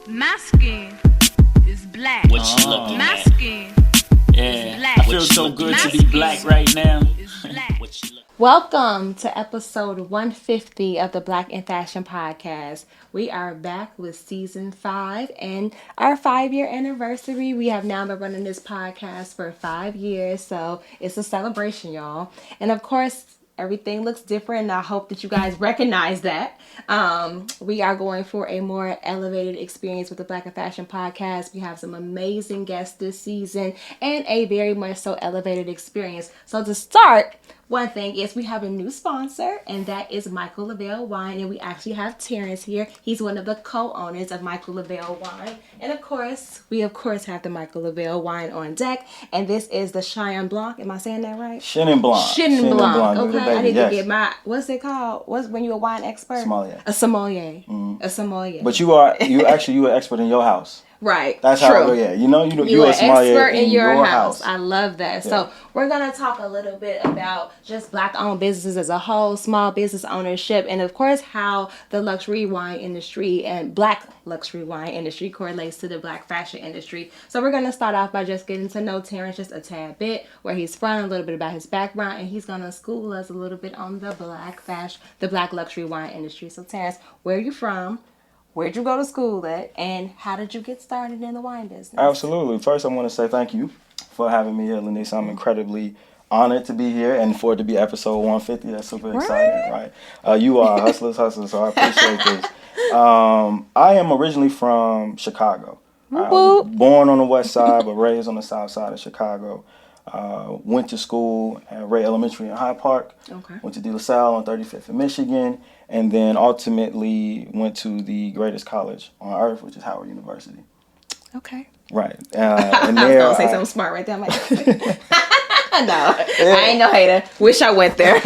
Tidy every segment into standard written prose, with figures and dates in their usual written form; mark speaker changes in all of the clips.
Speaker 1: My skin is black.
Speaker 2: What you looking
Speaker 1: My
Speaker 2: at?
Speaker 1: skin is black.
Speaker 2: I feel so good to be black right now. What you
Speaker 3: Welcome to episode 150 of the Black in Fashion podcast. We are back with season 5 and our 5-year anniversary. We have now been running this podcast for 5 years, so it's a celebration, y'all. And of course, everything looks different, and I hope that you guys recognize that. We are going for a more elevated experience with the Black in Fashion podcast. We have some amazing guests this season and a very much so elevated experience. So to start, one thing is we have a new sponsor, and that is Michael Lavelle Wine, and we actually have Terrence here. He's one of the co-owners of Michael Lavelle Wine, and of course, we have the Michael Lavelle Wine on deck, and this is the Cheyenne Blanc. Am I saying that right?
Speaker 4: Chenin Blanc.
Speaker 3: Chenin Blanc. Okay, I need
Speaker 4: yes.
Speaker 3: to get my, what's it called? What's when you're a wine expert?
Speaker 4: Sommelier.
Speaker 3: A sommelier. A sommelier.
Speaker 4: But you are an expert in your house.
Speaker 3: Right.
Speaker 4: That's
Speaker 3: True.
Speaker 4: how. Yeah. You're
Speaker 3: an
Speaker 4: a sommelier
Speaker 3: expert in your house.
Speaker 4: house.
Speaker 3: I love that.
Speaker 4: Yeah.
Speaker 3: So we're gonna talk a little bit about just Black-owned businesses as a whole, small business ownership, and of course how the luxury wine industry and Black luxury wine industry correlates to the Black fashion industry. So we're gonna start off by just getting to know Terrence just a tad bit, where he's from, a little bit about his background, and he's gonna school us a little bit on the Black luxury wine industry. So Terrence, where are you from? Where'd you go to school at? And how did you get started in the wine business?
Speaker 4: Absolutely. First, I want to say thank you for having me here, Lenise. I'm incredibly honored to be here and for it to be episode 150. That's super exciting, right? You are hustlers, so I appreciate this. I am originally from Chicago. I was born on the west side, but raised on the south side of Chicago. Went to school at Ray Elementary in Hyde Park.
Speaker 3: Okay.
Speaker 4: Went to De La Salle on 35th in Michigan, and then ultimately went to the greatest college on earth, which is Howard University.
Speaker 3: Okay.
Speaker 4: Right.
Speaker 3: I
Speaker 4: And
Speaker 3: was
Speaker 4: there,
Speaker 3: gonna say something smart right there. I'm like, no, I ain't no hater. Wish I went there.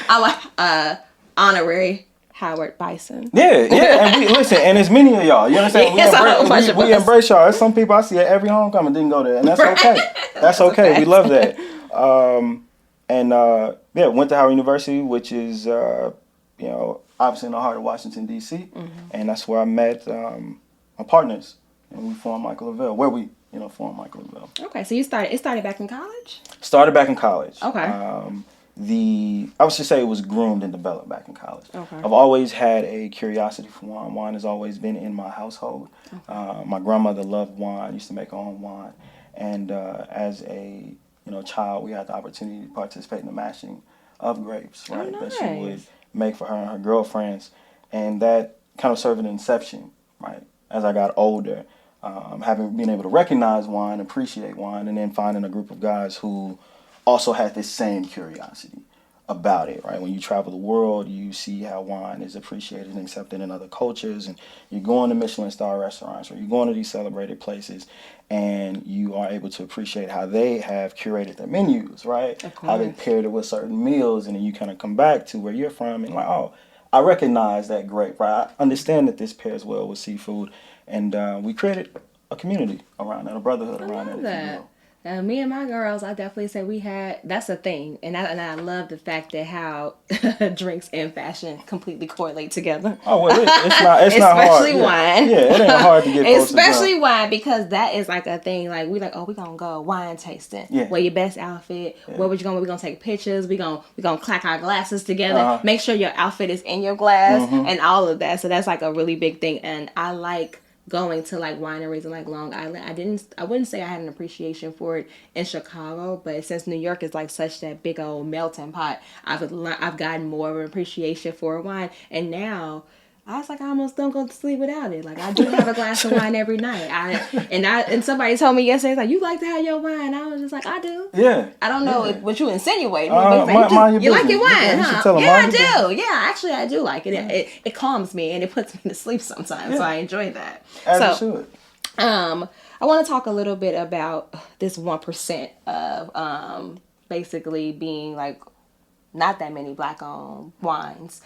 Speaker 3: I'm like honorary Howard Bison.
Speaker 4: Yeah, and we listen, and there's many of y'all. You understand?
Speaker 3: Yes,
Speaker 4: we embrace y'all. There's some people I see at every homecoming didn't go there, and that's okay. That's okay. We love that. Went to Howard University, which is obviously in the heart of Washington D.C., and that's where I met my partners, and we formed Michael Lavelle. Where we formed Michael Lavelle.
Speaker 3: Okay, so it started back in college.
Speaker 4: Started back in college.
Speaker 3: Okay.
Speaker 4: I would just say it was groomed and developed back in college.
Speaker 3: Okay.
Speaker 4: I've always had a curiosity for wine. Wine has always been in my household. Okay. My grandmother loved wine, used to make her own wine. And as a child, we had the opportunity to participate in the mashing of grapes, right?
Speaker 3: Oh, nice.
Speaker 4: That she would make for her and her girlfriends. And that kind of served an inception, right? As I got older, been able to recognize wine, appreciate wine, and then finding a group of guys who also had this same curiosity about it, right? When you travel the world, you see how wine is appreciated and accepted in other cultures, and you're going to Michelin star restaurants, or you're going to these celebrated places, and you are able to appreciate how they have curated their menus, right? How they paired it with certain meals, and then you kind of come back to where you're from and like, oh, I recognize that grape, right? I understand that this pairs well with seafood, and we created a community around that, a brotherhood around that. If you will.
Speaker 3: Me and my girls, I definitely say that's a thing. And I love the fact that how drinks and fashion completely correlate together.
Speaker 4: Oh, well, it's not hard.
Speaker 3: Especially wine.
Speaker 4: Yeah, it ain't hard to get folks
Speaker 3: Especially
Speaker 4: to
Speaker 3: wine, because that is like a thing. Like, we're going to go wine tasting.
Speaker 4: Yeah.
Speaker 3: Wear your best outfit. Yeah. Where we're going to take pictures. We're going to clack our glasses together. Make sure your outfit is in your glass and all of that. So that's like a really big thing. And I like going to like wineries in like Long Island. I wouldn't say I had an appreciation for it in Chicago, but since New York is like such that big old melting pot, I've gotten more of an appreciation for wine, and now I was like, I almost don't go to sleep without it. Like, I do have a glass of wine every night. And somebody told me yesterday, like, you like to have your wine? I was just like, I do.
Speaker 4: Yeah.
Speaker 3: I don't know what you insinuate.
Speaker 4: You
Speaker 3: like your wine, huh? Yeah, I
Speaker 4: do.
Speaker 3: Yeah, actually, I do like it. It calms me and it puts me to sleep sometimes. Yeah. So I enjoy that.
Speaker 4: As you should.
Speaker 3: I want to talk a little bit about this 1% of basically being like not that many Black-owned wines.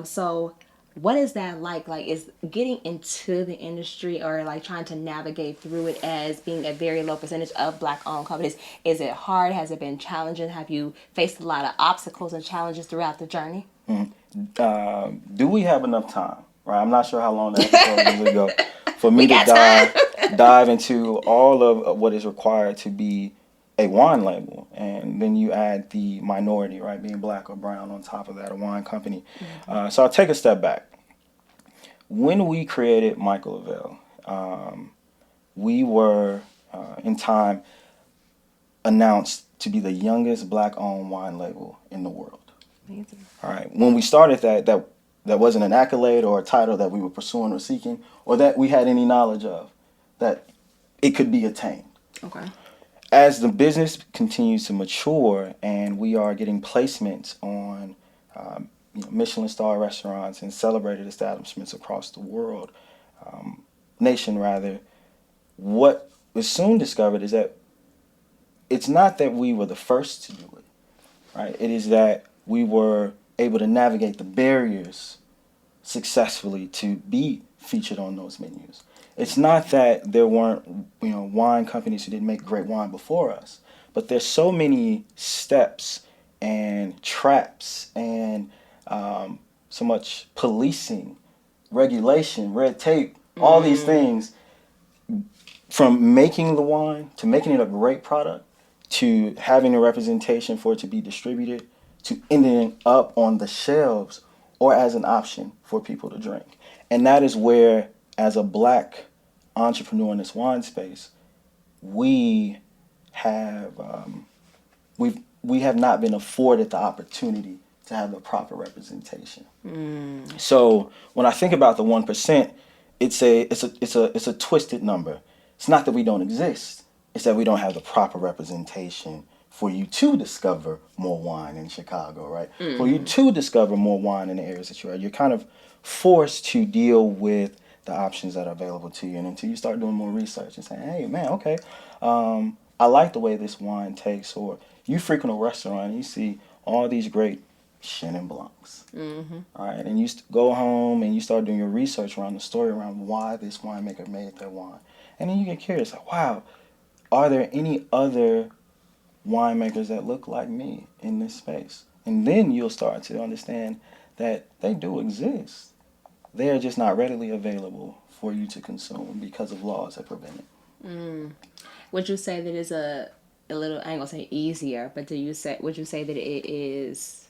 Speaker 3: So what is that like? Like, is getting into the industry or like trying to navigate through it as being a very low percentage of Black-owned companies? Is it hard? Has it been challenging? Have you faced a lot of obstacles and challenges throughout the journey?
Speaker 4: Do we have enough time? Right, I'm not sure how long that episode is ago for me
Speaker 3: We
Speaker 4: to
Speaker 3: got time.
Speaker 4: dive into all of what is required to be a wine label, and then you add the minority, right, being black or brown on top of that, a wine company. So I'll take a step back. When we created Michael Lavelle, we were in time announced to be the youngest black-owned wine label in the world.
Speaker 3: Amazing.
Speaker 4: All right. When we started that wasn't an accolade or a title that we were pursuing or seeking, or that we had any knowledge of, that it could be attained.
Speaker 3: Okay.
Speaker 4: As the business continues to mature and we are getting placements on Michelin star restaurants and celebrated establishments across the world, nation rather, what was soon discovered is that it's not that we were the first to do it, right? It is that we were able to navigate the barriers successfully to be featured on those menus. It's not that there weren't, wine companies who didn't make great wine before us, but there's so many steps and traps and so much policing, regulation, red tape, all these things, from making the wine to making it a great product to having a representation for it to be distributed to ending up on the shelves or as an option for people to drink. And that is where, as a black entrepreneur in this wine space, we have we have not been afforded the opportunity to have the proper representation. So when I think about the 1%, it's a twisted number. It's not that we don't exist. It's that we don't have the proper representation for you to discover more wine in Chicago, right? For you to discover more wine in the areas that you are. You're kind of forced to deal with the options that are available to you. And until you start doing more research and saying, hey, man, okay, I like the way this wine tastes. Or you frequent a restaurant and you see all these great Chenin Blancs. All right, and you go home and you start doing your research around the story around why this winemaker made that wine. And then you get curious, like, wow, are there any other winemakers that look like me in this space? And then you'll start to understand that they do exist. They are just not readily available for you to consume because of laws that prevent it.
Speaker 3: Would you say that it's a little, I ain't gonna say easier, but would you say that it is,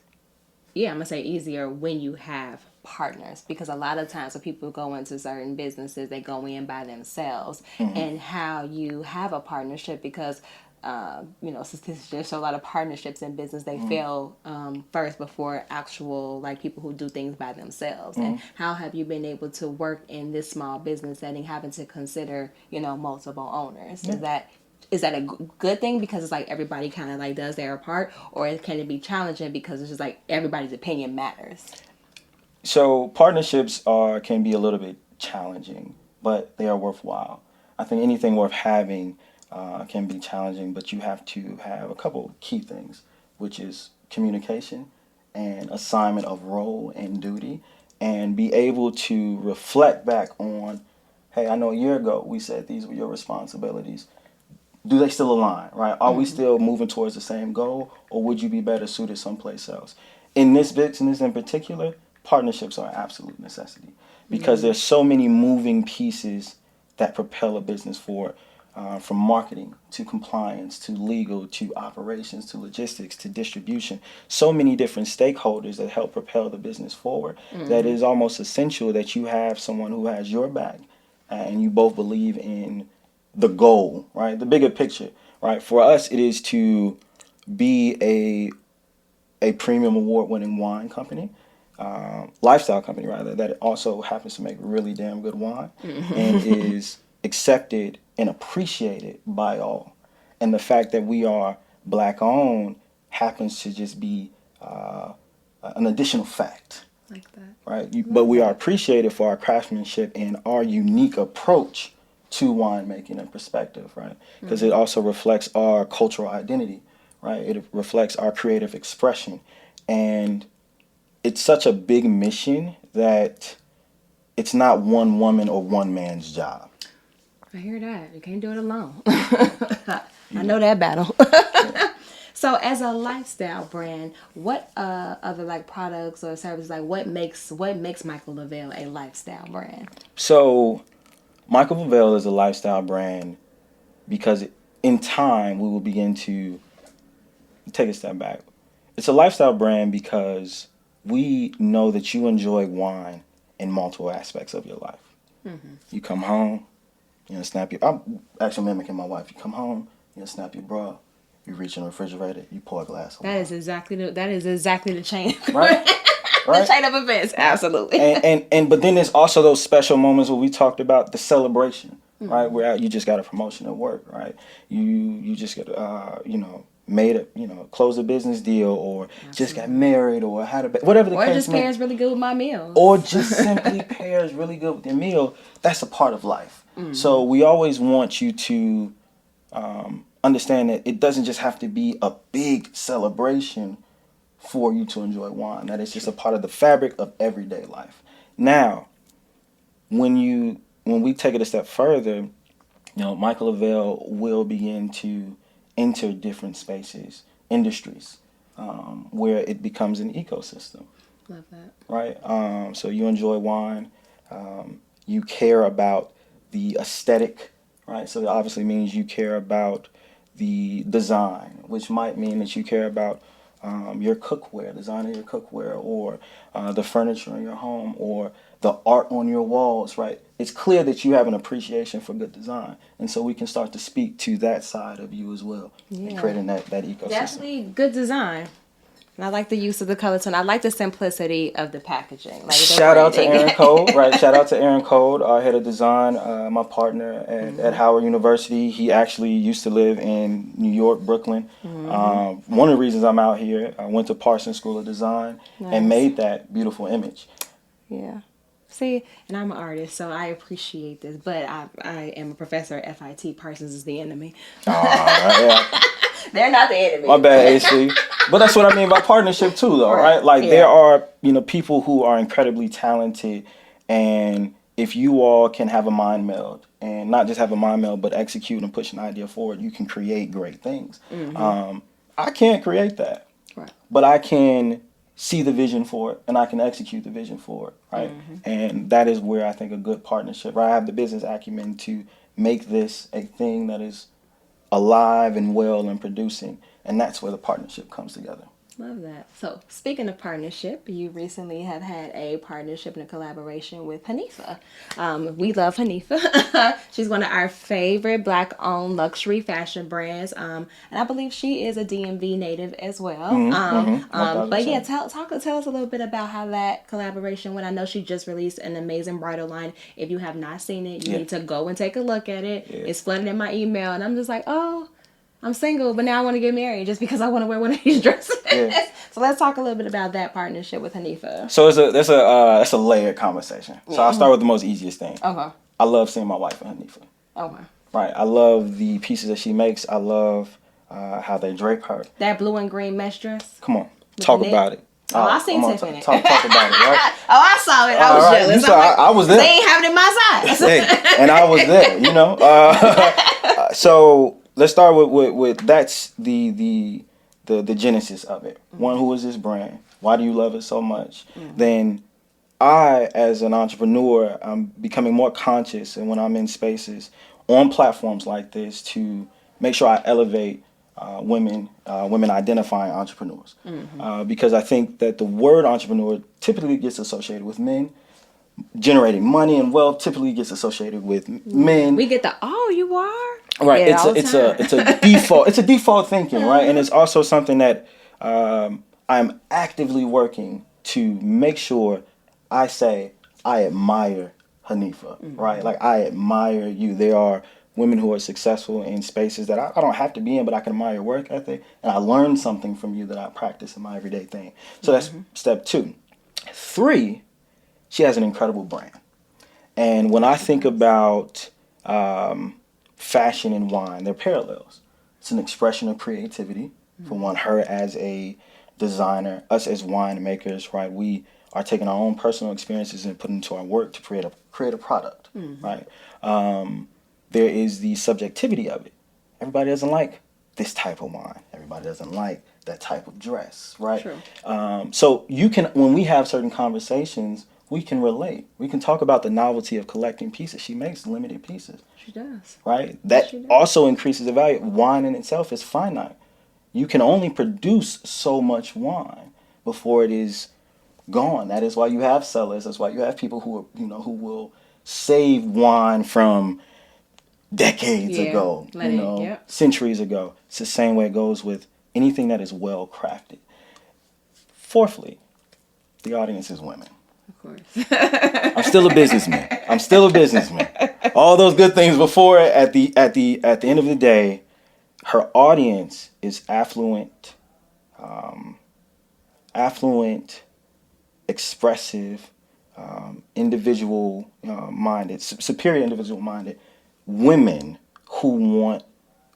Speaker 3: I'm gonna say easier when you have partners? Because a lot of times when people go into certain businesses, they go in by themselves. And how you have a partnership, because statistics show a lot of partnerships in business, they fail first before actual, like, people who do things by themselves. And how have you been able to work in this small business setting, having to consider multiple owners? Is that a good thing because it's like everybody kind of like does their part, or can it be challenging because it's just like everybody's opinion matters?
Speaker 4: So partnerships can be a little bit challenging, but they are worthwhile. I think anything worth having can be challenging, but you have to have a couple key things, which is communication and assignment of role and duty, and be able to reflect back on, hey, I know a year ago we said these were your responsibilities. Do they still align, right? Are we still moving towards the same goal, or would you be better suited someplace else? In this business in particular, partnerships are an absolute necessity because there's so many moving pieces that propel a business forward, from marketing to compliance to legal to operations to logistics to distribution. So many different stakeholders that help propel the business forward. That is almost essential that you have someone who has your back and you both believe in the goal, right? The bigger picture, right? For us, it is to be a premium award-winning wine company, lifestyle company rather, that also happens to make really damn good wine and is accepted and appreciated by all. And the fact that we are black-owned happens to just be an additional fact.
Speaker 3: Like that.
Speaker 4: Right? But we are appreciated for our craftsmanship and our unique approach to winemaking and perspective, right? Because it also reflects our cultural identity, right? It reflects our creative expression. And it's such a big mission that it's not one woman or one man's job.
Speaker 3: I hear that. You can't do it alone. I know that battle. So as a lifestyle brand, what other like products or services, like what makes Michael Lavelle a lifestyle brand?
Speaker 4: So Michael Lavelle is a lifestyle brand because in time we will begin to take a step back. It's a lifestyle brand because we know that you enjoy wine in multiple aspects of your life. Mm-hmm. You come home, snap your... I'm actually mimicking my wife. You come home, snap your bra, you reach in the refrigerator, you pour a glass of wine.
Speaker 3: That is exactly the chain.
Speaker 4: Right?
Speaker 3: The chain of events, absolutely.
Speaker 4: But then there's also those special moments where we talked about the celebration, right? Where you just got a promotion at work, right? You just got close a business deal, or just got married, or had a whatever the case may be. Or
Speaker 3: just pairs really good with my meals.
Speaker 4: Or just simply pairs really good with your meal. That's a part of life. Mm-hmm. So we always want you to understand that it doesn't just have to be a big celebration for you to enjoy wine. That is just a part of the fabric of everyday life. Now, when we take it a step further, Michael Lavelle will begin to enter different spaces, industries, where it becomes an ecosystem.
Speaker 3: Love that.
Speaker 4: Right? So you enjoy wine. You care about the aesthetic, right? So it obviously means you care about the design, which might mean that you care about your cookware, design of your cookware, or the furniture in your home, or the art on your walls, right? It's clear that you have an appreciation for good design. And so we can start to speak to that side of you as well, and creating that ecosystem.
Speaker 3: Definitely good design. And I like the use of the color tone. I like the simplicity of the packaging. Like
Speaker 4: Shout out to Aaron Code, right? Shout out to Aaron Code, our head of design, my partner at Howard University. He actually used to live in New York, Brooklyn. Mm-hmm. One of the reasons I'm out here, I went to Parsons School of Design and made that beautiful image.
Speaker 3: Yeah. See, and I'm an artist, so I appreciate this. But I am a professor at FIT. Parsons is the enemy.
Speaker 4: Yeah.
Speaker 3: They're not the enemy.
Speaker 4: My bad, AC. But that's what I mean by partnership too, though, right? Like there are, people who are incredibly talented, and if you all can have a mind meld, and not just have a mind meld, but execute and push an idea forward, you can create great things. Mm-hmm. I can't create that, right? But I can see the vision for it, and I can execute the vision for it, right? Mm-hmm. And that is where I think a good partnership, right? I have the business acumen to make this a thing that is alive and well and producing, and that's where the partnership comes together.
Speaker 3: Love that. So speaking of partnership, you recently have had a partnership and a collaboration with Hanifa. We love Hanifa. She's one of our favorite Black-owned luxury fashion brands, and I believe she is a DMV native as well. But yeah, tell us a little bit about how that collaboration went. I know she just released an amazing bridal line. If you have not seen it, you need to go and take a look at it. Yeah. It's flooded in my email, and I'm just like, oh, I'm single, but now I want to get married just because I want to wear one of these dresses. Yeah. So let's talk a little bit about that partnership with Hanifa.
Speaker 4: So that's a layered conversation. So I'll start with the most easiest thing. Okay. I love seeing my wife and Hanifa. Okay. Right. I love the pieces that she makes. I love how they drape her.
Speaker 3: That blue and green mesh dress.
Speaker 4: Come on, talk about it.
Speaker 3: Oh, I seen Tiff in it.
Speaker 4: Talk about it, right?
Speaker 3: Oh, I saw it. I was jealous.
Speaker 4: I was there.
Speaker 3: They ain't have it in my size.
Speaker 4: Hey, and I was there, So let's start with that's the genesis of it. Mm-hmm. One, who is this brand? Why do you love it so much? Mm-hmm. Then I, as an entrepreneur, I'm becoming more conscious, and when I'm in spaces on platforms like this, to make sure I elevate women identifying entrepreneurs. Mm-hmm. Because I think that the word entrepreneur typically gets associated with men. Generating money and wealth typically gets associated with men.
Speaker 3: We get you are?
Speaker 4: Right. It's a default thinking, right? And it's also something that I'm actively working to make sure I say I admire Hanifa, right? Like, I admire you. There are women who are successful in spaces that I don't have to be in, but I can admire your work ethic, and I learned something from you that I practice in my everyday thing. So that's step 2. 3, she has an incredible brand. And when I think about fashion and wine, they're parallels. It's an expression of creativity. For one, her as a designer, us as winemakers, right? We are taking our own personal experiences and putting into our work to create a product, right? There is the subjectivity of it. Everybody doesn't like this type of wine. Everybody doesn't like that type of dress, right? True. So you can, when we have certain conversations, we can relate. We can talk about the novelty of collecting pieces. She makes limited pieces.
Speaker 3: She does.
Speaker 4: Right? That
Speaker 3: She does.
Speaker 4: also increases the value. Wine in itself is finite. You can only produce so much wine before it is gone. That is why you have cellars. That's why you have people who are, who will save wine from decades ago, centuries ago. It's the same way it goes with anything that is well crafted. Fourthly, the audience is women.
Speaker 3: Of course.
Speaker 4: I'm still a businessman. All those good things before it, at the end of the day, her audience is affluent, expressive, individual minded, superior individual minded women who want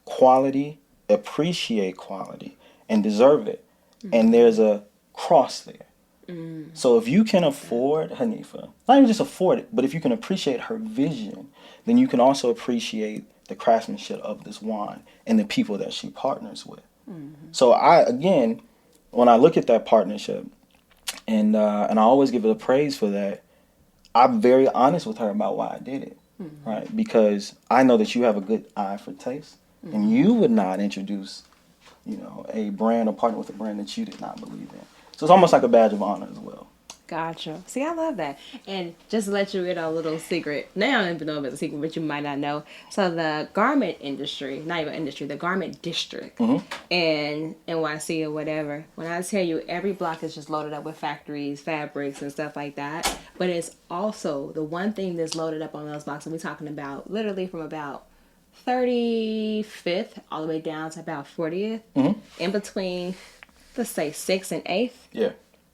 Speaker 4: quality, appreciate quality, and deserve it. Mm-hmm. And there's a cross there. Mm. So if you can afford Hanifa, not even just afford it, but if you can appreciate her vision, then you can also appreciate the craftsmanship of this wine and the people that she partners with. Mm-hmm. So when I look at that partnership, and I always give her the praise for that, I'm very honest with her about why I did it, mm-hmm. right? Because I know that you have a good eye for taste, mm-hmm. and you would not introduce, a brand or partner with a brand that you did not believe in. So it's almost like a badge of honor as well.
Speaker 3: Gotcha. See, I love that. And just to let you in a little secret. Now I don't even know if it's a secret, but you might not know. So the garment industry, not even industry, the garment district mm-hmm. in NYC or whatever, when I tell you every block is just loaded up with factories, fabrics, and stuff like that. But it's also the one thing that's loaded up on those blocks, and we're talking about literally from about 35th all the way down to about 40th. Mm-hmm. In between, let's say 6th and 8th.
Speaker 4: Yeah.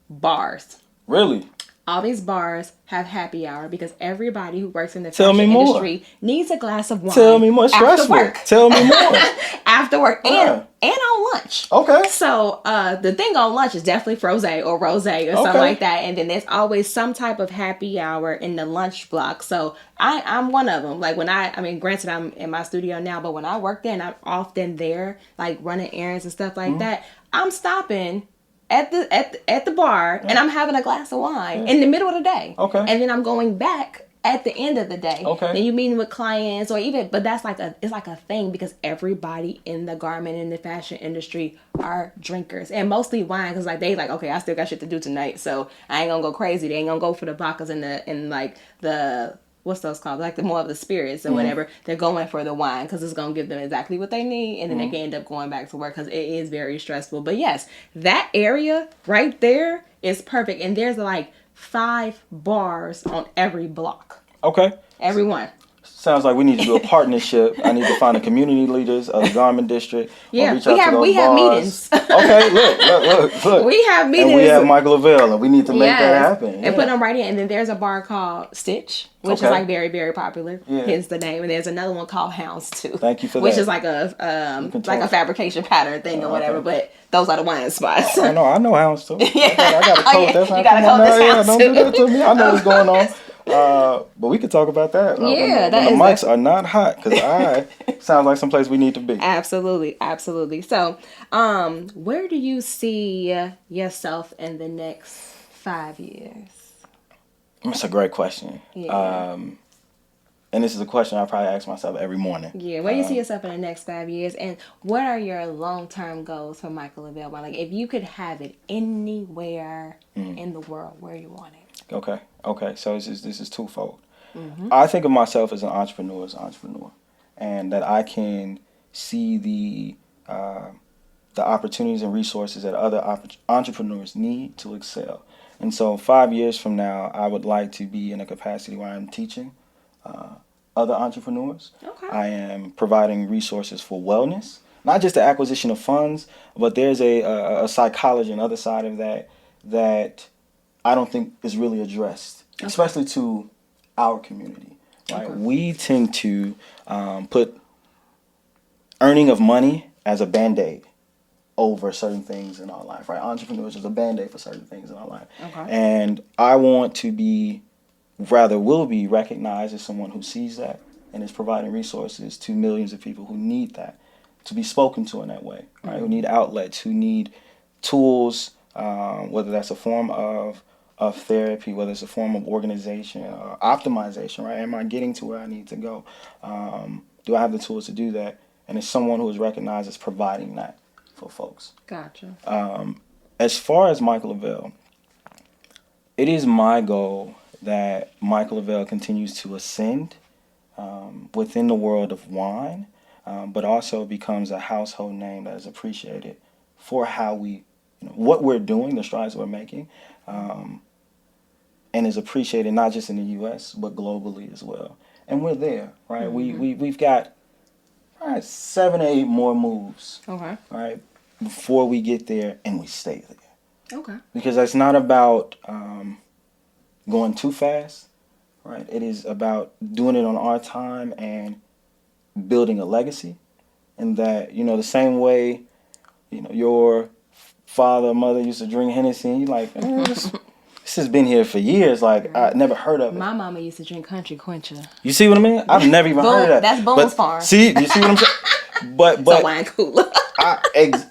Speaker 3: Bars.
Speaker 4: Really?
Speaker 3: All these bars have happy hour because everybody who works in the fashion industry needs a glass of wine.
Speaker 4: Tell me more. Stressful. Tell me more.
Speaker 3: After work and on lunch.
Speaker 4: Okay.
Speaker 3: So the thing on lunch is definitely frosé or rosé or something like that, and then there's always some type of happy hour in the lunch block. So I'm one of them. Like when granted I'm in my studio now, but when I work there and I'm often there, like running errands and stuff like mm-hmm. that, I'm stopping at the bar and I'm having a glass of wine in the middle of the day. Okay. And then I'm going back at the end of the day. Okay. Then you meeting with clients but that's it's like a thing because everybody in the garment and the fashion industry are drinkers and mostly wine because okay, I still got shit to do tonight, so I ain't gonna go crazy. They ain't gonna go for the vodkas and the what's those called? Like the more of the spirits or mm-hmm. whatever. They're going for the wine because it's going to give them exactly what they need. And then mm-hmm. they can end up going back to work because it is very stressful. But yes, that area right there is perfect. And there's 5 bars on every block.
Speaker 4: Okay.
Speaker 3: Every one.
Speaker 4: Sounds like we need to do a partnership. I need to find the community leaders of the garment district.
Speaker 3: Yeah, we have meetings.
Speaker 4: Okay, look.
Speaker 3: We have meetings.
Speaker 4: And we have Michael Lavelle, and we need to make that happen.
Speaker 3: And put them right in. And then there's a bar called Stitch, which is very, very popular. Yeah. Hence the name. And there's another one called Houndstooth.
Speaker 4: Thank you for that.
Speaker 3: Which is like a fabrication pattern thing or whatever. Okay. But those are the wine spots.
Speaker 4: I know Houndstooth.
Speaker 3: Yeah.
Speaker 4: I got a code. That's
Speaker 3: you got a code.
Speaker 4: Yeah, don't do that to me. I know what's going on. But we could talk about that. When the mics are not hot, because sounds like someplace we need to be.
Speaker 3: Absolutely. So, where do you see yourself in the next 5 years?
Speaker 4: That's a great question. Yeah. And this is a question I probably ask myself every morning.
Speaker 3: Yeah, where do you see yourself in the next 5 years, and what are your long-term goals for Michael Lavelle? Like, if you could have it anywhere in the world, where you want it?
Speaker 4: Okay. So this is twofold. Mm-hmm. I think of myself as an entrepreneur, and that I can see the opportunities and resources that other entrepreneurs need to excel. And so 5 years from now, I would like to be in a capacity where I'm teaching other entrepreneurs. Okay. I am providing resources for wellness, not just the acquisition of funds, but there's a psychology and other side of that I don't think is really addressed, especially to our community. Right? Okay. We tend to put earning of money as a Band-Aid over certain things in our life. Right? Entrepreneurs is a Band-Aid for certain things in our life. Okay. And I want to will be recognized as someone who sees that and is providing resources to millions of people who need that, to be spoken to in that way, right? Mm-hmm. Who need outlets, who need tools, whether that's a form of of therapy, whether it's a form of organization or optimization, right? Am I getting to where I need to go? Do I have the tools to do that? And it's someone who is recognized as providing that for folks.
Speaker 3: Gotcha.
Speaker 4: As far as Michael Lavelle, it is my goal that Michael Lavelle continues to ascend within the world of wine, but also becomes a household name that is appreciated for how we, what we're doing, the strides we're making, and is appreciated not just in the U.S. but globally as well. And we're there, right? We've got 7 or 8 more moves,
Speaker 3: Okay.
Speaker 4: right, before we get there, and we stay there.
Speaker 3: Okay.
Speaker 4: Because it's not about going too fast, right? It is about doing it on our time and building a legacy. And that, the same way, your father or mother used to drink Hennessy, and you're like, this has been here for years. Like, I never heard of it.
Speaker 3: My mama used to drink country quencher.
Speaker 4: You see what I mean? I've never even heard of that.
Speaker 3: That's Boone's Farm.
Speaker 4: See, you see what I'm saying? But
Speaker 3: It's a wine cooler.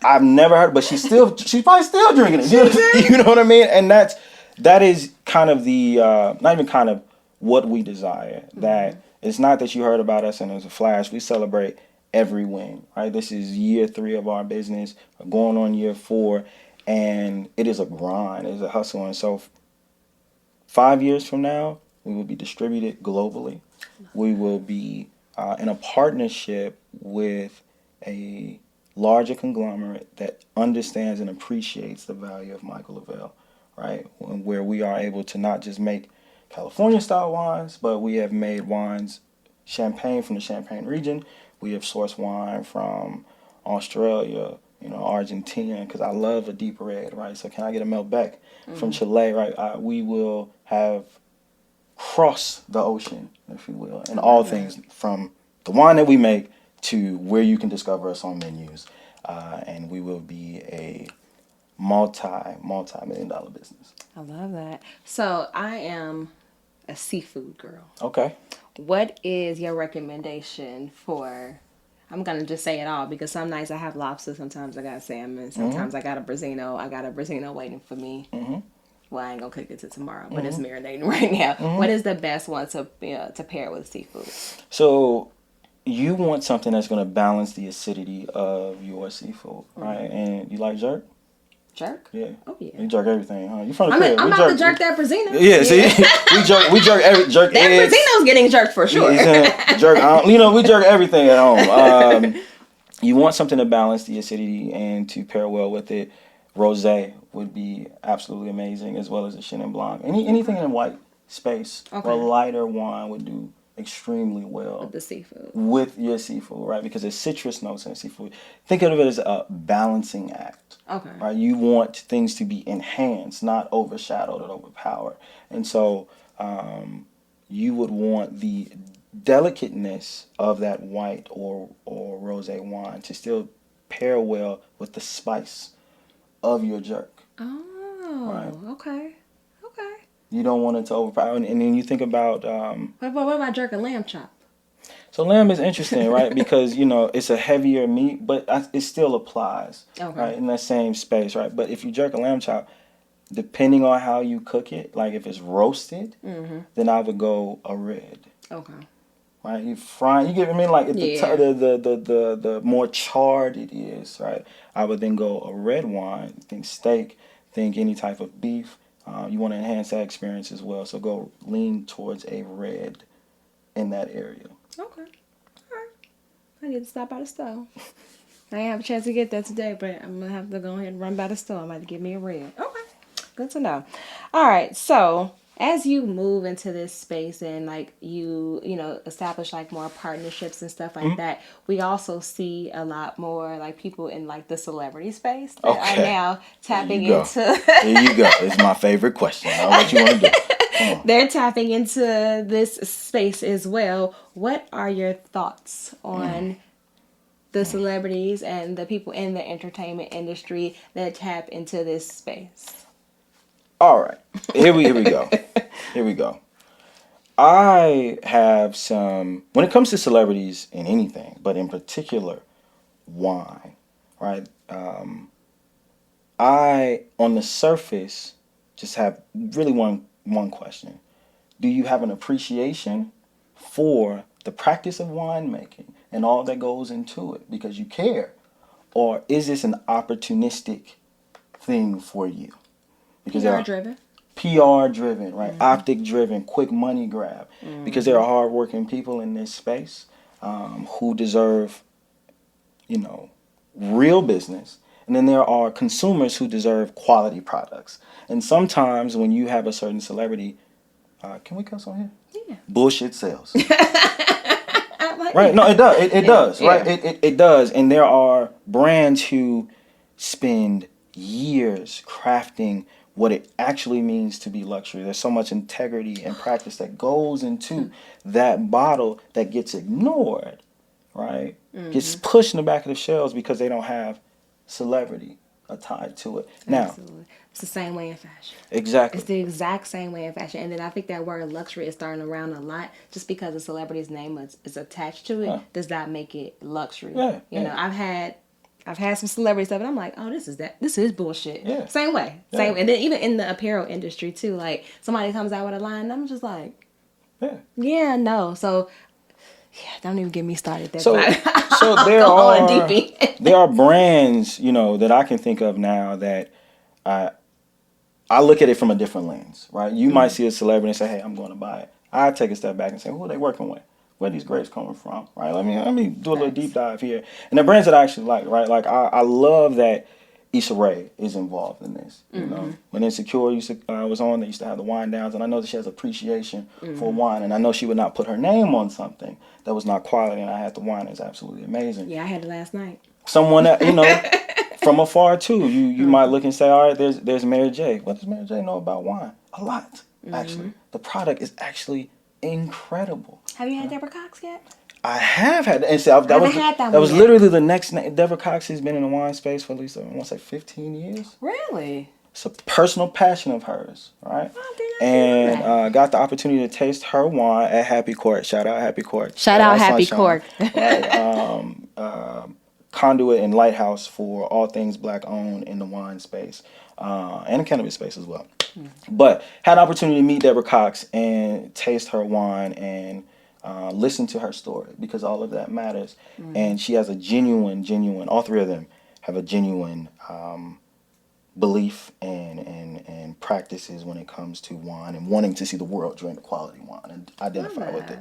Speaker 4: I've never heard, but she's probably still drinking it. You know what I mean? And that is kind of the not even kind of what we desire. That it's not that you heard about us and there's a flash. We celebrate every win. Right? This is year 3 of our business, going on year 4, and it is a grind. It's a hustle, and so 5 years from now, we will be distributed globally. We will be in a partnership with a larger conglomerate that understands and appreciates the value of Michael Lavelle, right? Where we are able to not just make California-style wines, but we have made wines, champagne from the Champagne region. We have sourced wine from Australia, Argentina, because I love a deep red, right? So can I get a Malbec from Chile, right? We will have crossed the ocean, if you will, and all things from the wine that we make to where you can discover us on menus. And we will be a multi-million-dollar business.
Speaker 3: I love that. So I am a seafood girl.
Speaker 4: Okay.
Speaker 3: What is your recommendation for, I'm going to just say it all, because some nights I have lobster, sometimes I got salmon, sometimes I got a Brazino waiting for me. Well, I ain't going to cook it till tomorrow, but it's marinating right now. What is the best one to pair with seafood?
Speaker 4: So you want something that's going to balance the acidity of your seafood, right? And you like jerk?
Speaker 3: Jerk?
Speaker 4: Yeah.
Speaker 3: Oh, yeah.
Speaker 4: You jerk everything, huh? You from the crib.
Speaker 3: I'm about to jerk that Brazino.
Speaker 4: Yeah, see? we jerk
Speaker 3: that
Speaker 4: eggs.
Speaker 3: Brazino's getting jerked for sure.
Speaker 4: Jerk, we jerk everything at home. You want something to balance the acidity and to pair well with it. Rosé would be absolutely amazing, as well as a Chenin Blanc. Anything in white space, a lighter wine would do extremely well
Speaker 3: with the seafood.
Speaker 4: With your seafood, right? Because there's citrus notes in seafood. Think of it as a balancing act.
Speaker 3: Okay.
Speaker 4: Right? You want things to be enhanced, not overshadowed or overpowered. And so you would want the delicateness of that white or rosé wine to still pair well with the spice of your jerk.
Speaker 3: Oh, right. Okay.
Speaker 4: You don't want it to overpower. And then you think about...
Speaker 3: what about jerk and lamb chop?
Speaker 4: So lamb is interesting, right? Because, it's a heavier meat, but it still applies, right? In that same space, right? But if you jerk a lamb chop, depending on how you cook it, like if it's roasted, then I would go a red.
Speaker 3: Okay.
Speaker 4: Right? You fry, you get what I mean? Like if the more charred it is, right? I would then go a red wine, think steak, think any type of beef. You want to enhance that experience as well. So go lean towards a red in that area.
Speaker 3: Okay. All right. I need to stop by the store. I didn't have a chance to get that today, but I'm going to have to go ahead and run by the store. I'm going to give me a red. Okay. Good to know. All right. So as you move into this space and you establish more partnerships and stuff like that, we also see a lot more people in the celebrity space that are now tapping into.
Speaker 4: Here you go. It's my favorite question. I know what you want to do.
Speaker 3: They're tapping into this space as well. What are your thoughts on the celebrities and the people in the entertainment industry that tap into this space?
Speaker 4: All right. Here we go. Here we go. I have some, when it comes to celebrities in anything, but in particular wine, right? I, on the surface, just have really one question. Do you have an appreciation for the practice of winemaking and all that goes into it because you care? Or is this an opportunistic thing for you? Because
Speaker 3: PR driven.
Speaker 4: PR driven, right? Optic driven, quick money grab. Because there are hardworking people in this space who deserve, real business. And then there are consumers who deserve quality products. And sometimes when you have a certain celebrity, can we cuss on here?
Speaker 3: Yeah.
Speaker 4: Bullshit sells. Right? No, it does. It does. Right? It does. And there are brands who spend years crafting what it actually means to be luxury. There's so much integrity and practice that goes into that bottle that gets ignored, right? Gets pushed in the back of the shelves because they don't have celebrity tied to it.
Speaker 3: Absolutely.
Speaker 4: Now,
Speaker 3: it's the same way in fashion.
Speaker 4: Exactly.
Speaker 3: It's the exact same way in fashion. And then I think that word luxury is starting around a lot. Just because a celebrity's name is attached to it does not make it luxury.
Speaker 4: Yeah,
Speaker 3: you know, I've had some celebrity stuff, and I'm like, oh, this is bullshit.
Speaker 4: Yeah.
Speaker 3: Same way. Same. And then even in the apparel industry too, like somebody comes out with a line, and I'm just like, no. So, don't even get me started. That's
Speaker 4: so there are brands, that I can think of now that I look at it from a different lens, right? You might see a celebrity and say, hey, I'm going to buy it. I take a step back and say, who are they working with? Where are these grapes coming from, right? Let me do a little deep dive here. And the brands that I actually like, right? Like I love that Issa Rae is involved in this. You know, when Insecure was on, they used to have the wine downs, and I know that she has appreciation for wine, and I know she would not put her name on something that was not quality. And I had the wine; it's absolutely amazing.
Speaker 3: Yeah, I had it last night.
Speaker 4: Someone that from afar too, you might look and say, all right, there's Mary J. What does Mary J know about wine? A lot, actually. The product is actually incredible.
Speaker 3: Have you had Deborah Cox yet?
Speaker 4: I have had, and so that was literally the next name. Deborah Cox has been in the wine space for at least, I want to say 15 years.
Speaker 3: Really?
Speaker 4: It's a personal passion of hers, right? And got the opportunity to taste her wine at Happy Court. Shout out Happy Court.
Speaker 3: Shout out Happy Court.
Speaker 4: Right? Conduit and lighthouse for all things black owned in the wine space and the cannabis space as well. But had an opportunity to meet Deborah Cox and taste her wine and listen to her story because all of that matters. And she has a genuine, all three of them have a genuine belief and practices when it comes to wine and wanting to see the world drink quality wine and identify with it.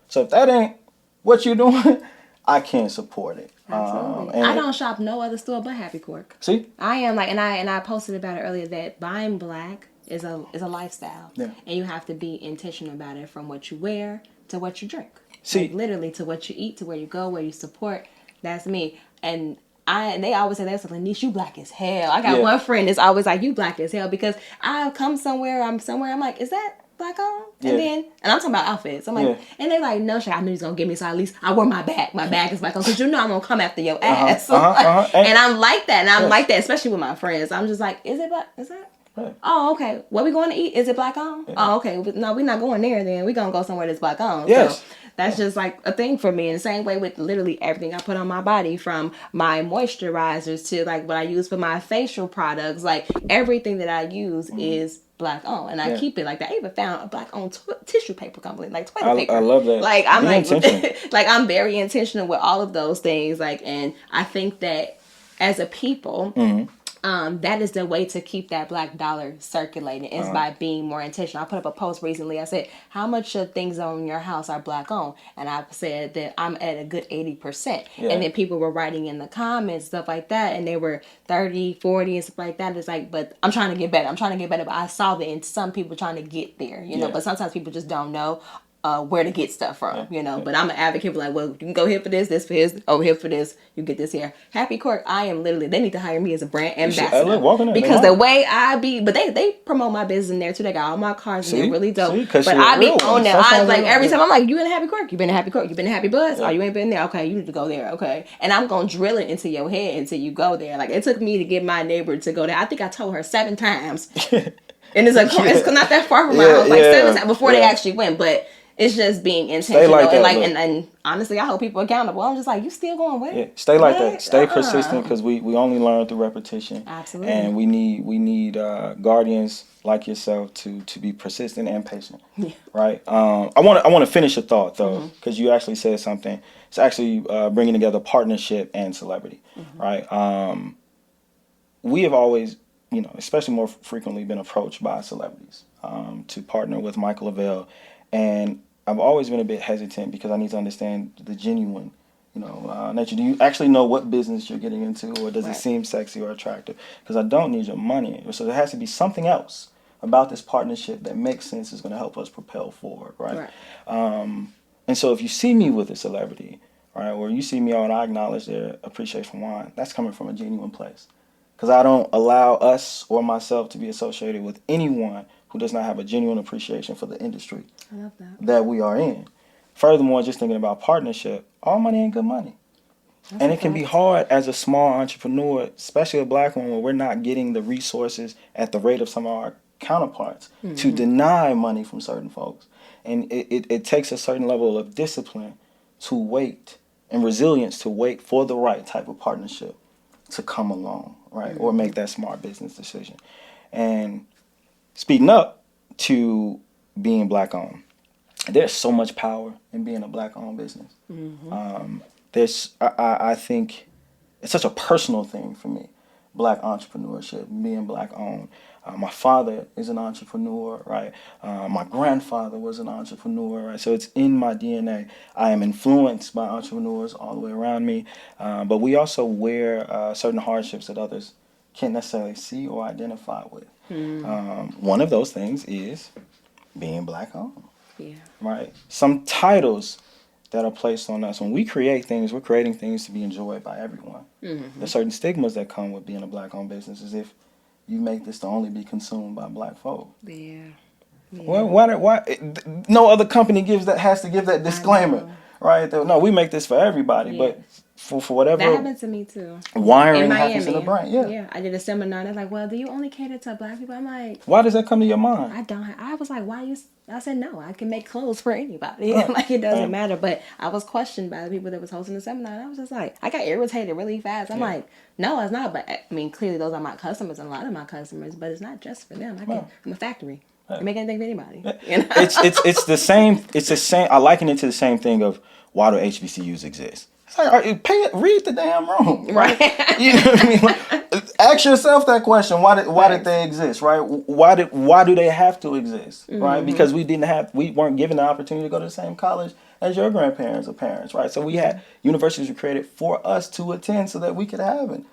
Speaker 4: So if that ain't what you're doing, I can't support it.
Speaker 3: Absolutely. I don't shop no other store but Happy Cork.
Speaker 4: See?
Speaker 3: I am like, and I posted about it earlier that buying black is a lifestyle. Yeah. And you have to be intentional about it from what you wear to what you drink. See? Like, literally to what you eat, to where you go, where you support. That's me. And they always say that's something, Niche, you black as hell. I got one friend that's always like, you black as hell, because I come somewhere, I'm like, is that black on? And I'm talking about outfits. I'm like, and they like, no, shit, I knew he's gonna get me, so at least I wear my bag. My bag is black on, because I'm gonna come after your ass. And I'm like that, and I'm like that, especially with my friends. I'm just like, is it black? Is that? Right. Oh, okay. What we going to eat? Is it black on? Yeah. Oh, okay. No, we're not going there then. We're going to go somewhere that's black on. Yes. So that's just like a thing for me. And the same way with literally everything I put on my body, from my moisturizers to like what I use for my facial products. Like everything that I use is black on, and I keep it like that. I even found a black on tissue paper company, like toilet paper. I love that. Like I'm like I'm very intentional with all of those things. Like, and I think that as a people, that is the way to keep that black dollar circulating, is by being more intentional. I put up a post recently. I said, how much of things on your house are black owned? And I said that I'm at a good 80%. Yeah. And then people were writing in the comments, stuff like that, and they were 30, 40 and stuff like that. It's like, but I'm trying to get better. But I saw that in some people trying to get there, you know, but sometimes people just don't know where to get stuff from, you know. But I'm an advocate for like, well, you can go here for this for his, over here for this, you get this here. Happy Cork, I am literally, they need to hire me as a brand ambassador. Because the way I be, but they promote my business in there too. They got all my cars and they're really dope. But I be on there. I like every time I'm like, you in a Happy Cork? You been in Happy Cork? You been in Happy Buzz? Oh, you ain't been there? Okay, you need to go there. Okay. And I'm going to drill it into your head until you go there. Like, it took me to get my neighbor to go there. I think I told her 7 times. And it's like, it's not that far from my house. Like 7 times before they actually went. But It's just being intentional
Speaker 4: like that,
Speaker 3: and
Speaker 4: look.
Speaker 3: and honestly, I hold people accountable. I'm just like, you still going with it?
Speaker 4: Yeah, stay like
Speaker 3: What?
Speaker 4: that. Stay persistent, because we only learn through repetition.
Speaker 3: Absolutely.
Speaker 4: And we need guardians like yourself to be persistent and patient.
Speaker 3: Yeah.
Speaker 4: Right. I want to finish a thought though, because you actually said something. It's actually bringing together partnership and celebrity. Right. We have always, especially more frequently, been approached by celebrities to partner with Michael Lavelle, and I've always been a bit hesitant because I need to understand the genuine, nature. Do you actually know what business you're getting into, or does it seem sexy or attractive? Because I don't need your money, so there has to be something else about this partnership that makes sense, is going to help us propel forward, right? And so if you see me with a celebrity, right, or you see me and I acknowledge their appreciation for wine, that's coming from a genuine place. Because I don't allow us or myself to be associated with anyone who does not have a genuine appreciation for the industry
Speaker 3: I love
Speaker 4: that we are in. Furthermore, just thinking about partnership, all money ain't good money. And it can be hard as a small entrepreneur, especially a black one, where we're not getting the resources at the rate of some of our counterparts, to deny money from certain folks. And it takes a certain level of discipline to wait, and resilience to wait for the right type of partnership to come along, right? Or make that smart business decision. And speeding up to being black owned, there's so much power in being a black owned business. I think it's such a personal thing for me, black entrepreneurship, being black owned. My father is an entrepreneur, right? My grandfather was an entrepreneur, right? So it's in my DNA. I am influenced by entrepreneurs all the way around me, but we also wear certain hardships that others can't necessarily see or identify with. One of those things is being black owned, right? Some titles that are placed on us. When we create things, we're creating things to be enjoyed by everyone. There's certain stigmas that come with being a black owned business, as if you make this to only be consumed by black folk. Well, why no other company has to give that disclaimer, right? No, we make this for everybody, but for whatever.
Speaker 3: That happened to me too.
Speaker 4: Wiring happens in the brain.
Speaker 3: Yeah. I did a seminar. They're like, "Well, do you only cater to black people?" I'm like,
Speaker 4: why does that come to your mind?
Speaker 3: I don't. I was like, "Why you?" I said, "No, I can make clothes for anybody. Like it doesn't matter." But I was questioned by the people that was hosting the seminar, and I was just like, I got irritated really fast. I'm like, "No, it's not." But I mean, clearly those are my customers, and a lot of my customers. But it's not just for them. I'm a factory. I can make anything for anybody. You know?
Speaker 4: It's the same. It's the same. I liken it to the same thing of, why do HBCUs exist? It's like, read the damn room, right? You know what I mean? Like, ask yourself that question. Why did they exist, right? Why do they have to exist, right? Because we weren't given the opportunity to go to the same college as your grandparents or parents, right? So we had universities were created for us to attend so that we could have an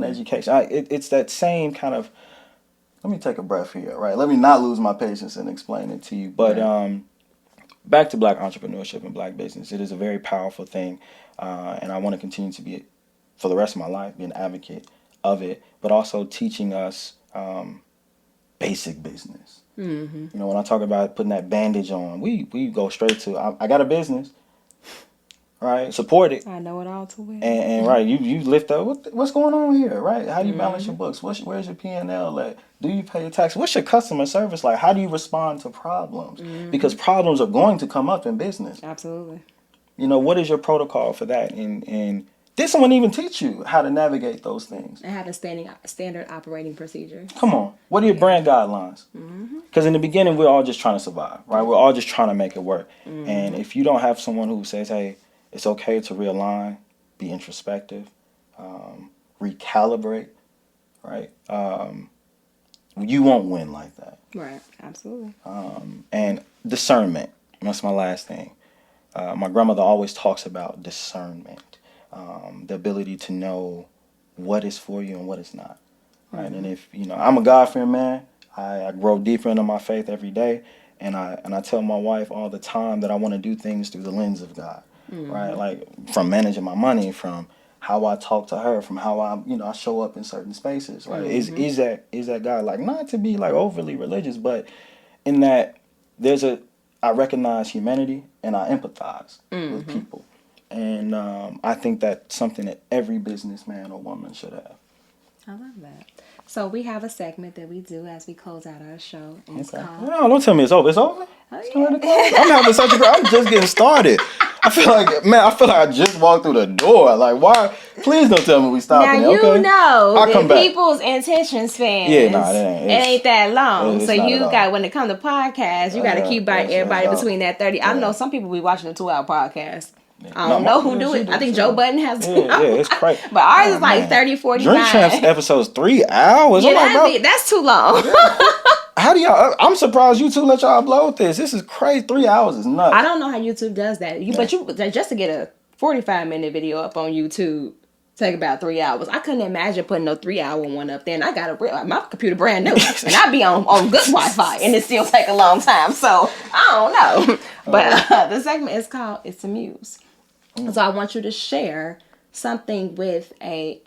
Speaker 4: education. It's that same kind of. Let me take a breath here, right? Let me not lose my patience and explain it to you. But back to black entrepreneurship and black business, it is a very powerful thing, and I want to continue to be, for the rest of my life, be an advocate of it, but also teaching us basic business. When I talk about putting that bandage on, we go straight to, I got a business, right? Support it.
Speaker 3: I know it all too well.
Speaker 4: And right, you lift up, what's going on here, right? How do you balance your books? Where's your P&L at? Do you pay your taxes? What's your customer service like? How do you respond to problems? Because problems are going to come up in business.
Speaker 3: Absolutely.
Speaker 4: What is your protocol for that? And did someone even teach you how to navigate those things?
Speaker 3: I had a standard operating procedure.
Speaker 4: Come on. What are your brand guidelines? Because in the beginning, we're all just trying to survive, right? We're all just trying to make it work. And if you don't have someone who says, hey, it's okay to realign, be introspective, recalibrate, right? You won't win like that.
Speaker 3: Right, absolutely.
Speaker 4: And discernment, that's my last thing. My grandmother always talks about discernment, the ability to know what is for you and what is not, right? And if, I'm a God-fearing man, I grow deeper into my faith every day, and I tell my wife all the time that I want to do things through the lens of God. Right, like from managing my money, from how I talk to her, from how I show up in certain spaces. Right, is that God? Like, not to be like overly religious, but in that I recognize humanity and I empathize with people, and I think that's something that every businessman or woman should have.
Speaker 3: I love that. So we have a segment that we do as we close out our show. And it's called...
Speaker 4: No, don't tell me it's over. It's over? I'm having such a great. I'm just getting started. I feel like I just walked through the door. Like, why? Please don't tell me we stopping.
Speaker 3: Now
Speaker 4: Okay?
Speaker 3: I'll
Speaker 4: come back.
Speaker 3: people's intention spans.
Speaker 4: Yeah, nah, it
Speaker 3: ain't that long.
Speaker 4: It's
Speaker 3: so
Speaker 4: not
Speaker 3: you
Speaker 4: at all.
Speaker 3: got when it comes to podcasts, you got to keep everybody
Speaker 4: it's
Speaker 3: between that 30. I know some people be watching a 2-hour podcast. I don't
Speaker 4: No,
Speaker 3: know who do it. I think Joe Budden has 2 hours.
Speaker 4: Yeah, it's crazy.
Speaker 3: But ours is like 30, 45.
Speaker 4: Drink Champs episodes 3 hours.
Speaker 3: Yeah, that's too long.
Speaker 4: How do y'all? I'm surprised you two let y'all upload this. This is crazy. 3 hours is nuts.
Speaker 3: I don't know how YouTube does that. But just to get a 45-minute video up on YouTube take about 3 hours. I couldn't imagine putting no 3-hour one up there. And I got my computer brand new, and I be on good Wi-Fi, and it still take a long time. So I don't know. But the segment is called "It's a Muse." So I want you to share something with and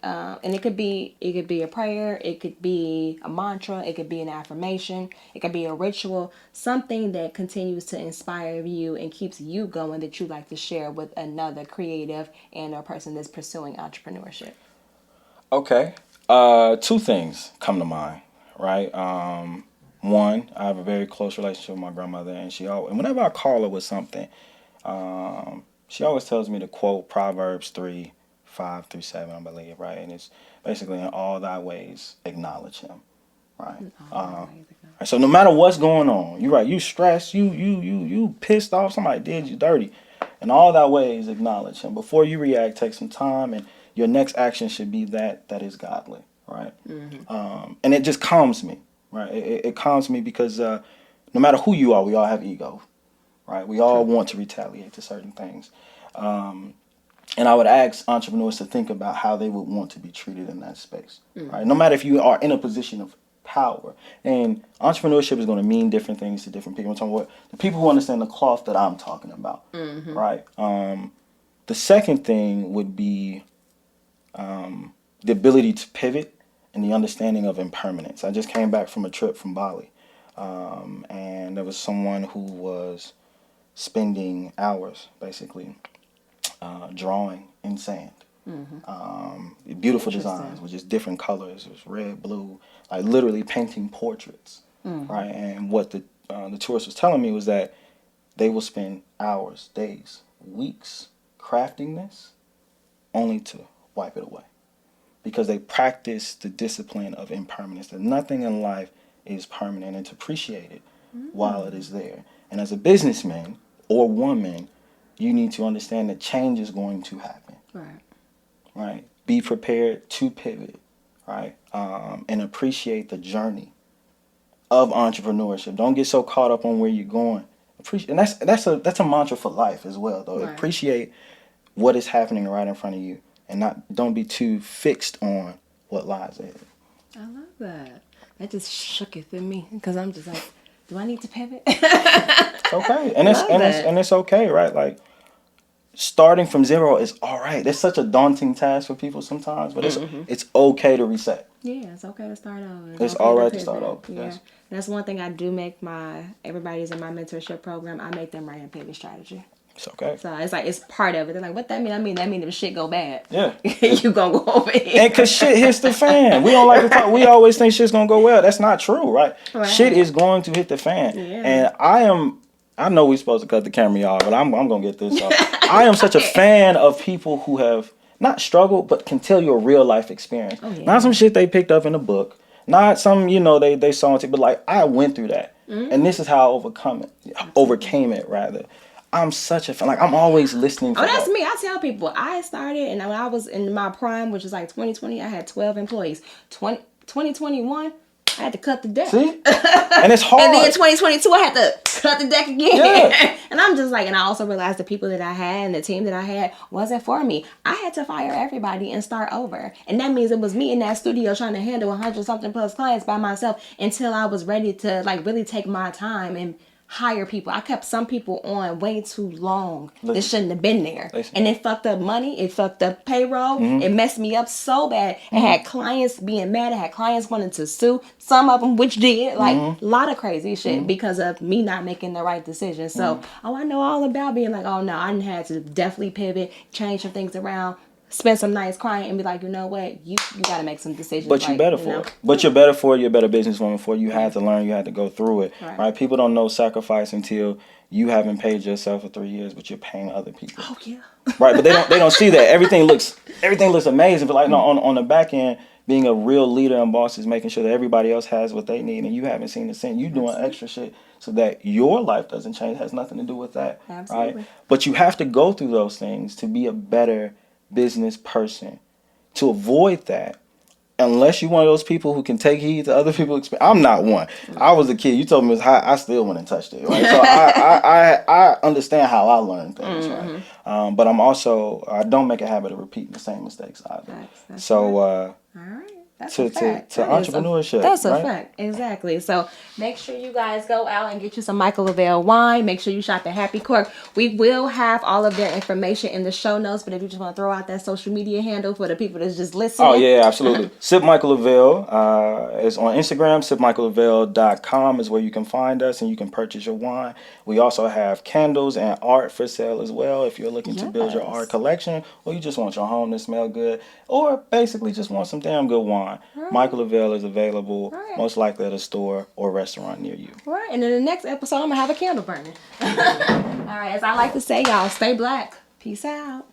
Speaker 3: it could be a prayer, it could be a mantra, it could be an affirmation, it could be a ritual, something that continues to inspire you and keeps you going that you like to share with another creative and a person that's pursuing entrepreneurship.
Speaker 4: Okay. 2 things come to mind, right? One, I have a very close relationship with my grandmother, and and whenever I call her with something, she always tells me to quote Proverbs 3:5-7, I believe, right? And it's basically in all thy ways acknowledge him, right? So no matter what's going on, you're right, you stressed, you pissed off, somebody did you dirty, in all thy ways acknowledge him. Before you react, take some time, and your next action should be that is godly, right? And it just calms me, right? It calms me because no matter who you are, we all have ego, right? We all want to retaliate to certain things. And I would ask entrepreneurs to think about how they would want to be treated in that space, right? No matter if you are in a position of power. And entrepreneurship is going to mean different things to different people. I'm talking about the people who understand the cloth that I'm talking about, right? The second thing would be the ability to pivot and the understanding of impermanence. I just came back from a trip from Bali, and there was someone who was spending hours, basically, drawing in sand. Beautiful designs with just different colors. It was red, blue, like literally painting portraits, right? And what the tourist was telling me was that they will spend hours, days, weeks crafting this only to wipe it away because they practice the discipline of impermanence, that nothing in life is permanent, and to appreciate it while it is there. And as a businessman or woman, you need to understand that change is going to happen. Right? Be prepared to pivot, right? And appreciate the journey of entrepreneurship. Don't get so caught up on where you're going. And that's a mantra for life as well, though. Right. Appreciate what is happening right in front of you, and don't be too fixed on what lies ahead.
Speaker 3: I love that. That just shook it in me because I'm just like, do I need to pivot?
Speaker 4: Okay, and it's okay, right? Like, starting from zero is all right. It's such a daunting task for people sometimes, but it's okay to reset.
Speaker 3: Yeah, it's okay to start over.
Speaker 4: It's all right to start over.
Speaker 3: Yeah, yes. That's one thing I do make everybody's in my mentorship program. I make them write a pivot strategy.
Speaker 4: It's okay.
Speaker 3: So it's like, it's part of it. They're like, what that mean? That mean if shit go bad.
Speaker 4: Yeah.
Speaker 3: You gonna go over here.
Speaker 4: And cause shit hits the fan. We don't like to talk. We always think shit's gonna go well. That's not true, right? Shit is going to hit the fan. Yeah. And I know we're supposed to cut the camera off, but I'm gonna get this off. I am such a fan of people who have not struggled, but can tell you a real life experience. Oh, yeah. Not some shit they picked up in a book. Not some, they saw on TV, but like, I went through that. And this is how I overcame it rather. I'm such a fan. Like, I'm always listening to
Speaker 3: that's me. I tell people, I started, and when I was in my prime, which is like 2020, I had 12 employees. 2021, I had to cut the deck.
Speaker 4: See? And it's hard.
Speaker 3: And then in 2022, I had to cut the deck again. Yeah. And I'm just like, and I also realized the people that I had and the team that I had wasn't for me. I had to fire everybody and start over. And that means it was me in that studio trying to handle 100-something plus clients by myself until I was ready to like really take my time and hire people. I kept some people on way too long. They shouldn't have been there. And it fucked up money. It fucked up payroll. It messed me up so bad. It had clients being mad. It had clients wanting to sue. Some of them which did. Like, a lot of crazy shit because of me not making the right decision. So, I know all about being like, oh no, I had to definitely pivot, change some things around, spend some nights crying and be like, you know what, you got to make some decisions.
Speaker 4: But you're better for it. But you're better for it. You're a better businesswoman for it. You had to learn. You had to go through it. Right? People don't know sacrifice until you haven't paid yourself for 3 years, but you're paying other people.
Speaker 3: Oh yeah.
Speaker 4: Right, but they don't see that. Everything looks amazing, but like no, on the back end, being a real leader and boss is making sure that everybody else has what they need, and you haven't seen the cent. You doing extra shit so that your life doesn't change. It has nothing to do with that.
Speaker 3: Absolutely.
Speaker 4: Right? But you have to go through those things to be a better business person. To avoid that, unless you're one of those people who can take heed to other people's experience. I'm not one. I was a kid. You told me it was hot. I still went and touched it. Right? So I understand how I learn things. Right? But I don't make a habit of repeating the same mistakes either. That's all
Speaker 3: right. That's
Speaker 4: to
Speaker 3: a fact.
Speaker 4: to entrepreneurship.
Speaker 3: That's a
Speaker 4: right?
Speaker 3: fact. Exactly. So make sure you guys go out and get you some Michael Lavelle wine. Make sure you shop at Happy Cork. We will have all of their information in the show notes, but if you just want to throw out that social media handle for the people that's just listening.
Speaker 4: Oh, yeah, absolutely. Sip Michael Lavelle is on Instagram. SipMichaelLavelle.com is where you can find us and you can purchase your wine. We also have candles and art for sale as well if you're looking to build your art collection, or you just want your home to smell good, or basically just want some damn good wine. Right. Michael Lavelle is available most likely at a store or restaurant near you. Right,
Speaker 3: and in the next episode, I'm going to have a candle burning. All right, as I like to say, y'all, stay black. Peace out.